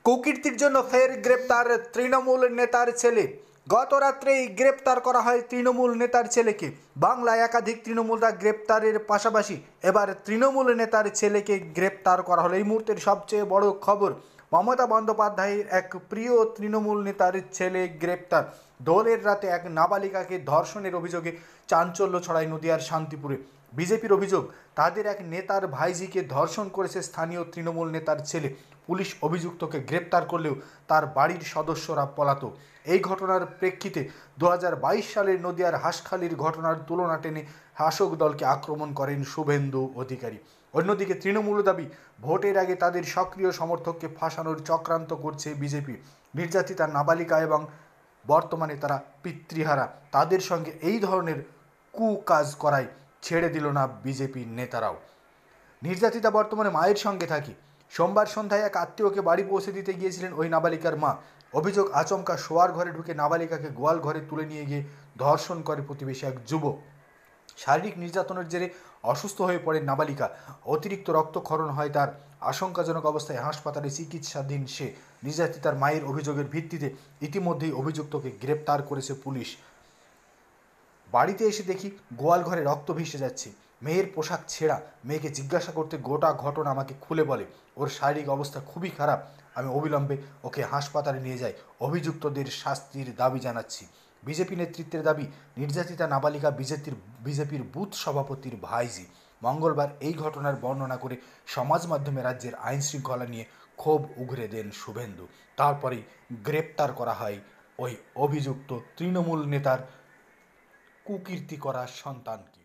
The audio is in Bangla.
কুকীর্তির জন্য ফের গ্রেপ্তার তৃণমূল নেতার ছেলে। গত রাত্রেই গ্রেপ্তার করা হয় তৃণমূল নেতার ছেলেকে। বাংলায় একাধিক তৃণমূলরা গ্রেপ্তারের পাশাপাশি এবার তৃণমূল নেতার ছেলেকে গ্রেপ্তার করা হলো। এই মুহূর্তের সবচেয়ে বড় খবর, মমতা বন্দ্যোপাধ্যায়ের এক প্রিয় তৃণমূল নেতার ছেলে গ্রেপ্তার। দোলের রাতে এক নাবালিকাকে ধর্ষণের অভিযোগে চাঞ্চল্য ছড়ায় নদিয়ার শান্তিপুরে। বিজেপির অভিযোগ, তাদের এক নেতার ভাইজিকে ধর্ষণ করেছে স্থানীয় তৃণমূল নেতার ছেলে। পুলিশ অভিযুক্তকে গ্রেপ্তার করলেও তার বাড়ির সদস্যরা পলাতক। এই ঘটনার প্রেক্ষিতে 2022 সালের নদিয়ার হাঁসখালির ঘটনার তুলনা টেনে শাসক দলকে আক্রমণ করেন শুভেন্দু অধিকারী। অন্যদিকে তৃণমূল দাবি, ভোটের আগে তাদের সক্রিয় সমর্থককে ফাঁসানোর চক্রান্ত করছে বিজেপি। নির্যাতিতা নাবালিকা এবং বর্তমানে তারা পিতৃহারা, তাদের সঙ্গে এই ধরনের কুকাজ করায় ছেড়ে দিল না বিজেপি নেতারাও। নির্যাতিতা বর্তমানে মায়ের সঙ্গে থাকে। সোমবার সন্ধ্যায় এক আত্মীয়কে বাড়ি পৌঁছে দিতে গিয়েছিলেন ওই নাবালিকার মা। অভিযোগ, আচমকা শোয়ার ঘরে ঢুকে নাবালিকাকে গোয়াল ঘরে তুলে নিয়ে গিয়ে ধর্ষণ করে প্রতিবেশী এক যুবক। শারীরিক নির্যাতনের জেরে অসুস্থ হয়ে পড়েন নাবালিকা। অতিরিক্ত রক্তক্ষরণ হয় তার। আশঙ্কাজনক অবস্থায় হাসপাতালে চিকিৎসাধীন সে। নির্যাতিতার মায়ের অভিযোগের ভিত্তিতে ইতিমধ্যেই অভিযুক্তকে গ্রেপ্তার করেছে পুলিশ। বাড়িতে এসে দেখি গোয়াল ঘরে রক্ত ভেসে যাচ্ছে, মেয়ের পোশাক ছেঁড়া। মেয়েকে জিজ্ঞাসা করতে গোটা ঘটনা আমাকে খুলে বলে। ওর শারীরিক অবস্থা খুবই খারাপ। আমি অবিলম্বে ওকে হাসপাতালে নিয়ে যাই। অভিযুক্তদের শাস্তির দাবি জানাচ্ছি। বিজেপি নেতৃত্বের দাবি, নির্যাতিতা নাবালিকা বিজেপির বুথ সভাপতির ভাইজি। মঙ্গলবার এই ঘটনার বর্ণনা করে সমাজ মাধ্যমে রাজ্যের আইন শৃঙ্খলা নিয়ে ক্ষোভ উগরে দেন শুভেন্দু। তারপরেই গ্রেপ্তার করা হয় ওই অভিযুক্ত তৃণমূল নেতার কুকীর্তি করা সন্তানকে।